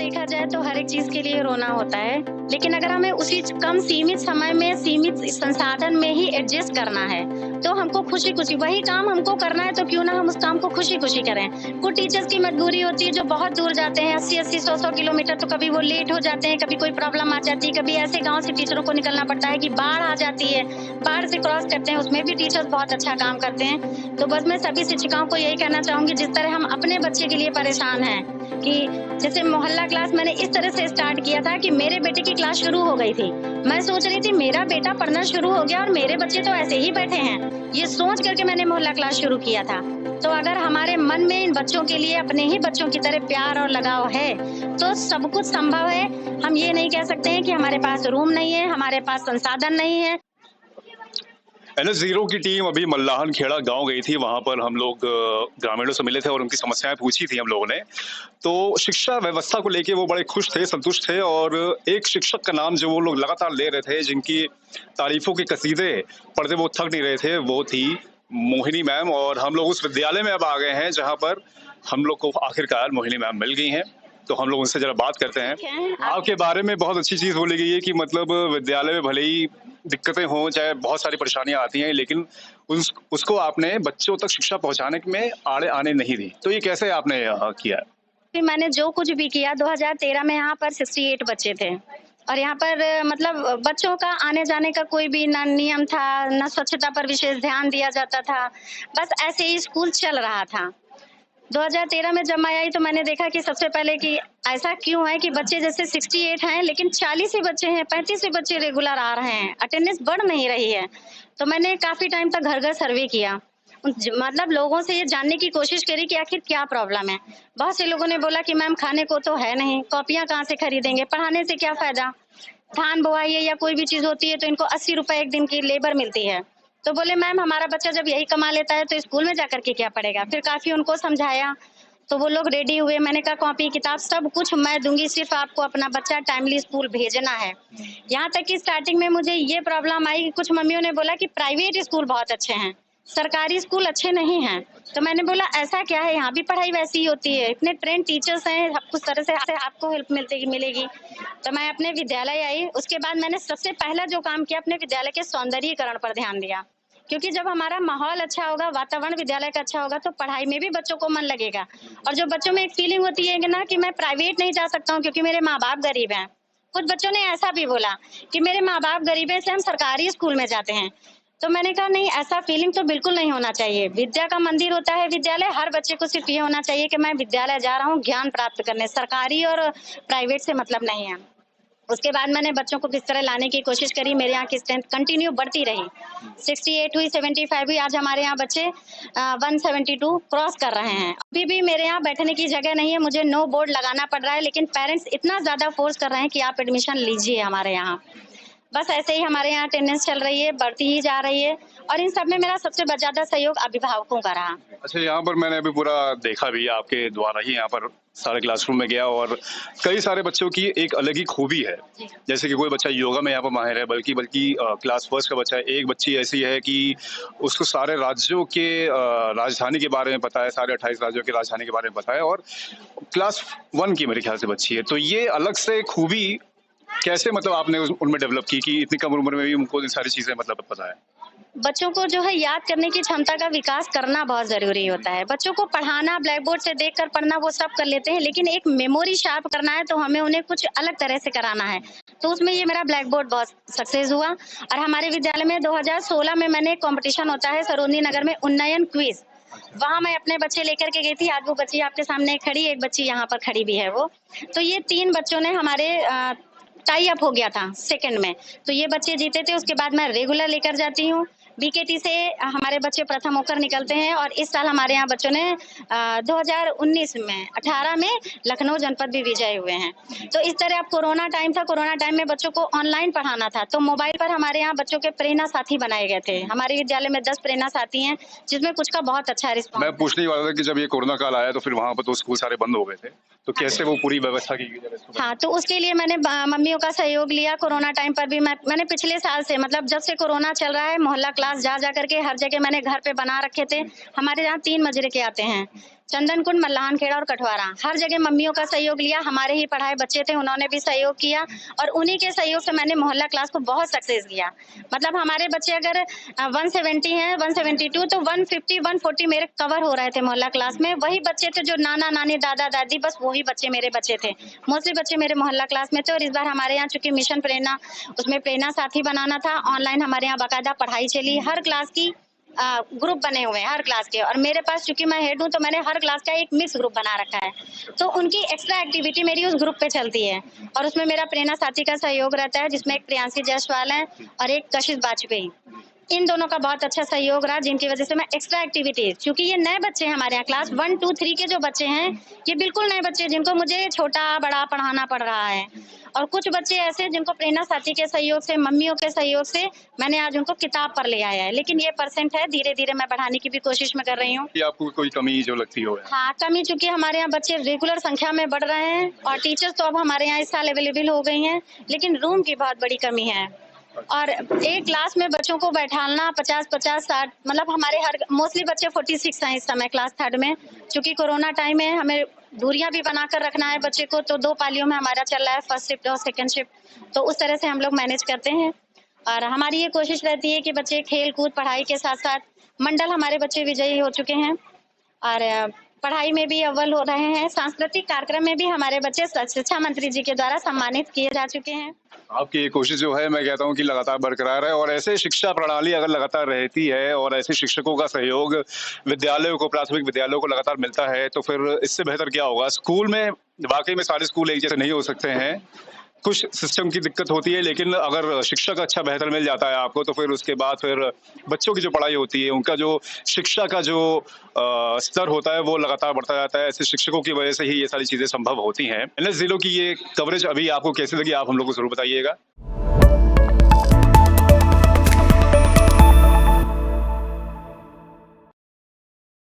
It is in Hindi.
देखा जाए तो हर एक चीज के लिए रोना होता है, लेकिन अगर हमें उसी कम सीमित समय में सीमित संसाधन में ही एडजस्ट करना है तो हमको खुशी खुशी वही काम हमको करना है, तो क्यों ना हम उस काम को खुशी खुशी करें। कुछ टीचर्स की मजबूरी होती है जो बहुत दूर जाते हैं 80-80 100-100 किलोमीटर, तो कभी वो लेट हो जाते हैं, कभी कोई प्रॉब्लम आ जाती है, कभी ऐसे गांव से टीचरों को निकलना पड़ता है कि बाढ़ आ जाती है, बाढ़ से क्रॉस करते हैं, उसमें भी टीचर्स बहुत अच्छा काम करते हैं। तो बस मैं सभी शिक्षिकाओं को यही कहना चाहूंगी, जिस तरह हम अपने बच्चे के लिए परेशान हैं कि जैसे मोहल्ला क्लास मैंने इस तरह से स्टार्ट किया था कि मेरे बेटे की क्लास शुरू हो गई थी, मैं सोच रही थी मेरा बेटा पढ़ना शुरू हो गया और मेरे बच्चे तो ऐसे ही बैठे हैं, ये सोच करके मैंने मोहल्ला क्लास शुरू किया था। तो अगर हमारे मन में इन बच्चों के लिए अपने ही बच्चों की तरह प्यार और लगाव है तो सब कुछ संभव है। हम ये नहीं कह सकते हैं कि हमारे पास रूम नहीं है, हमारे पास संसाधन नहीं है। NH0 की टीम अभी मल्लाहन खेड़ा गांव गई थी। वहां पर हम लोग ग्रामीणों से मिले थे और उनकी समस्याएं पूछी थी हम लोगों ने। तो शिक्षा व्यवस्था को लेके वो बड़े खुश थे, संतुष्ट थे और एक शिक्षक का नाम जो वो लोग लगातार ले रहे थे, जिनकी तारीफों के कसीदे पढ़ते वो थक नहीं रहे थे, वो थी मोहिनी मैम। और हम लोग उस विद्यालय में अब आ गए हैं जहाँ पर हम लोग को आखिरकार मोहिनी मैम मिल गई हैं। तो हम लोग उनसे जरा बात करते हैं। आपके बारे में बहुत अच्छी चीज बोली गई है कि मतलब विद्यालय में भले ही दिक्कतें हों, चाहे बहुत सारी परेशानियां आती हैं, लेकिन उसको आपने बच्चों तक शिक्षा पहुंचाने में आड़े आने नहीं दी। तो ये कैसे आपने किया? कि मैंने जो कुछ भी किया 2013 में यहाँ पर 68 बच्चे थे और यहाँ पर मतलब बच्चों का आने जाने का कोई भी ना नियम था, ना स्वच्छता पर विशेष ध्यान दिया जाता था, बस ऐसे ही स्कूल चल रहा था। 2013 में जब मैं आई तो मैंने देखा कि सबसे पहले कि ऐसा क्यों है कि बच्चे जैसे 68 हैं लेकिन 40 ही बच्चे हैं, 35 ही बच्चे रेगुलर आ रहे हैं, अटेंडेंस बढ़ नहीं रही है। तो मैंने काफी टाइम तक घर घर सर्वे किया, मतलब लोगों से ये जानने की कोशिश करी कि आखिर क्या प्रॉब्लम है। बहुत से लोगों ने बोला कि मैम खाने को तो है नहीं, कॉपियां कहाँ से खरीदेंगे, पढ़ाने से क्या फायदा, धान बुआई है या कोई भी चीज होती है तो इनको 80 रुपए एक दिन की लेबर मिलती है। तो बोले मैम हमारा बच्चा जब यही कमा लेता है तो स्कूल में जाकर के क्या पढ़ेगा। फिर काफी उनको समझाया तो वो लोग रेडी हुए, मैंने कहा कॉपी किताब सब कुछ मैं दूंगी, सिर्फ आपको अपना बच्चा टाइमली स्कूल भेजना है। यहाँ तक कि स्टार्टिंग में मुझे ये प्रॉब्लम आई कि कुछ मम्मियों ने बोला कि प्राइवेट स्कूल बहुत अच्छे हैं, सरकारी स्कूल अच्छे नहीं हैं। तो मैंने बोला ऐसा क्या है, यहाँ भी पढ़ाई वैसी ही होती है, इतने ट्रेन टीचर्स हैं, कुछ तरह से आपको हेल्प मिलेगी। तो मैं अपने विद्यालय आई, उसके बाद मैंने सबसे पहला जो काम किया अपने विद्यालय के सौंदर्यीकरण पर ध्यान दिया, क्योंकि जब हमारा माहौल अच्छा होगा, वातावरण विद्यालय का अच्छा होगा तो पढ़ाई में भी बच्चों को मन लगेगा। और जो बच्चों में एक फीलिंग होती है कि ना कि मैं प्राइवेट नहीं जा सकता हूँ क्योंकि मेरे माँ बाप गरीब हैं। कुछ बच्चों ने ऐसा भी बोला कि मेरे माँ बाप गरीब है इसलिए हम सरकारी स्कूल में जाते हैं। तो मैंने कहा नहीं, ऐसा फीलिंग तो बिल्कुल नहीं होना चाहिए। विद्या का मंदिर होता है विद्यालय, हर बच्चे को सिर्फ ये होना चाहिए कि मैं विद्यालय जा रहा हूँ ज्ञान प्राप्त करने, सरकारी और प्राइवेट से मतलब नहीं है। उसके बाद मैंने बच्चों को किस तरह लाने की कोशिश करी, मेरे यहाँ की स्ट्रेंथ कंटिन्यू बढ़ती रही, 68 हुई, 75 हुई, आज हमारे यहाँ बच्चे 172 क्रॉस कर रहे हैं। अभी भी मेरे यहाँ बैठने की जगह नहीं है, मुझे नो बोर्ड लगाना पड़ रहा है, लेकिन पेरेंट्स इतना ज्यादा फोर्स कर रहे हैं कि आप एडमिशन लीजिए हमारे यहाँ। बस ऐसे ही हमारे यहाँ अटेंडेंस चल रही है, बढ़ती ही जा रही है और इन सब में मेरा सबसे ज्यादा सहयोग अभिभावकों का रहा। अच्छा, यहाँ पर मैंने अभी पूरा देखा भी आपके द्वारा ही, यहाँ पर सारे क्लासरूम में गया और कई सारे बच्चों की एक अलग ही खूबी है। जैसे कि कोई बच्चा योगा में यहाँ पर माहिर है, बल्कि क्लास फर्स्ट का बच्चा है। एक बच्ची ऐसी है कि उसको सारे राज्यों के राजधानी के बारे में पता है, सारे 28 राज्यों की राजधानी के बारे में पता है और क्लास 1 की मेरे ख्याल से बच्ची है। तो ये अलग से खूबी कैसे मतलब आपने उनमें डेवलप की कि इतनी कम उम्र में भी उनको ये सारी चीजें मतलब पता है? बच्चों को जो है याद करने की क्षमता का विकास करना बहुत जरूरी होता है। बच्चों को पढ़ाना, ब्लैक बोर्ड से देखकर पढ़ना वो सब कर लेते हैं, लेकिन एक मेमोरी शार्प करना है तो हमें उन्हें कुछ अलग तरह से कराना है। तो उसमें ये मेरा ब्लैक बोर्ड बहुत सक्सेस हुआ। और हमारे विद्यालय में 2016 में मैंने कॉम्पिटिशन होता है सरोजनी नगर में, उन्नयन क्विज, वहां मैं अपने बच्चे लेकर के गई थी। आज वो बच्ची आपके सामने खड़ी, एक बच्ची यहाँ पर खड़ी भी है वो। तो ये 3 बच्चों ने हमारे टाई अप हो गया था सेकंड में, तो ये बच्चे जीते थे। उसके बाद मैं रेगुलर लेकर जाती हूँ, बीकेटी से हमारे बच्चे प्रथम होकर निकलते हैं। और इस साल हमारे यहाँ बच्चों ने 2019 में 18 में लखनऊ जनपद भी विजय हुए हैं। तो इस तरह अब कोरोना टाइम था, कोरोना टाइम में बच्चों को ऑनलाइन पढ़ाना था, तो मोबाइल पर हमारे यहाँ बच्चों के प्रेरणा साथी बनाए गए थे। हमारे विद्यालय में 10 प्रेरणा साथी हैं, जिसमें कुछ का बहुत अच्छा रिस्पॉन्स। मैं पूछने ही वाला था कि जब ये कोरोना काल आया तो फिर वहाँ पर तो स्कूल सारे बंद हो गए थे, तो कैसे वो पूरी व्यवस्था की गई? हाँ, तो उसके लिए मैंने मम्मियों का सहयोग लिया। कोरोना टाइम पर भी मैंने पिछले साल से, मतलब जब से कोरोना चल रहा है, मोहल्ला क्लास जा करके हर जगह मैंने घर पे बना रखे थे। हमारे यहाँ 3 मजरे के आते हैं, चंदन कुंड, मल्लाहन खेड़ा और कठवारा, हर जगह मम्मियों का सहयोग लिया। हमारे ही पढ़ाए बच्चे थे, उन्होंने भी सहयोग किया और उन्हीं के सहयोग से मैंने मोहल्ला क्लास को बहुत सक्सेस किया। मतलब हमारे बच्चे अगर 170 हैं, 172 तो 150, 140 मेरे कवर हो रहे थे मोहल्ला क्लास में। वही बच्चे थे जो नाना नानी, दादा दादी, बस वही बच्चे मेरे बच्चे थे। मोस्टली बच्चे मेरे मोहल्ला क्लास में थे। और इस बार हमारे यहाँ चूंकि मिशन प्रेरणा, उसमें प्रेरणा साथी बनाना था, ऑनलाइन हमारे यहाँ बाकायदा पढ़ाई चली। हर क्लास की ग्रुप बने हुए हैं, हर क्लास के। और मेरे पास चूंकि मैं हेड हूँ तो मैंने हर क्लास का एक मिक्स ग्रुप बना रखा है, तो उनकी एक्स्ट्रा एक्टिविटी मेरी उस ग्रुप पे चलती है। और उसमें मेरा प्रेरणा साथी का सहयोग रहता है, जिसमें एक प्रियांशी जायसवाल है और एक कशिश वाजपेयी। इन दोनों का बहुत अच्छा सहयोग रहा, जिनकी वजह से मैं एक्स्ट्रा एक्टिविटीज, क्योंकि ये नए बच्चे हैं हमारे यहाँ, क्लास 1, 2, 3 के जो बच्चे हैं ये बिल्कुल नए बच्चे, जिनको मुझे छोटा बड़ा पढ़ाना पड़ रहा है। और कुछ बच्चे ऐसे जिनको प्रेरणा साथी के सहयोग से, मम्मियों के सहयोग से मैंने आज उनको किताब पर ले आया है। लेकिन ये परसेंट है, धीरे धीरे मैं बढ़ाने की भी कोशिश में कर रही हूँ। कि आपको कोई कमी जो लगती हो? हाँ, कमी, चूंकि हमारे यहाँ बच्चे रेगुलर संख्या में बढ़ रहे हैं और टीचर्स तो अब हमारे यहाँ इस साल अवेलेबल हो गई हैं, लेकिन रूम की बहुत बड़ी कमी है। और एक क्लास में बच्चों को बैठाना 50-50, 60, मतलब हमारे हर मोस्टली बच्चे 46 हैं इस समय क्लास 3rd में। चूंकि कोरोना टाइम है, हमें दूरियां भी बनाकर रखना है बच्चे को, तो 2 पालियों में हमारा चल रहा है, फर्स्ट शिफ्ट और सेकंड शिफ्ट। तो उस तरह से हम लोग मैनेज करते हैं। और हमारी ये कोशिश रहती है कि बच्चे खेल कूद पढ़ाई के साथ साथ, मंडल हमारे बच्चे विजयी हो चुके हैं और पढ़ाई में भी अव्वल हो रहे हैं। सांस्कृतिक कार्यक्रम में भी हमारे बच्चे शिक्षा मंत्री जी के द्वारा सम्मानित किए जा चुके हैं। आपकी ये कोशिश जो है, मैं कहता हूँ कि लगातार बरकरार है और ऐसे शिक्षा प्रणाली अगर लगातार रहती है और ऐसे शिक्षकों का सहयोग विद्यालयों को, प्राथमिक विद्यालयों को लगातार मिलता है, तो फिर इससे बेहतर क्या होगा? स्कूल में वाकई में सारे स्कूल एक जैसे नहीं हो सकते हैं, कुछ सिस्टम की दिक्कत होती है, लेकिन अगर शिक्षक अच्छा बेहतर मिल जाता है आपको, तो फिर उसके बाद फिर बच्चों की जो पढ़ाई होती है, उनका जो शिक्षा का जो स्तर होता है, वो लगातार बढ़ता जाता है। ऐसे शिक्षकों की वजह से ही ये सारी चीजें संभव होती हैं। एनएस जिलों की ये कवरेज अभी आपको कैसी लगी, आप हम लोग को जरूर बताइएगा।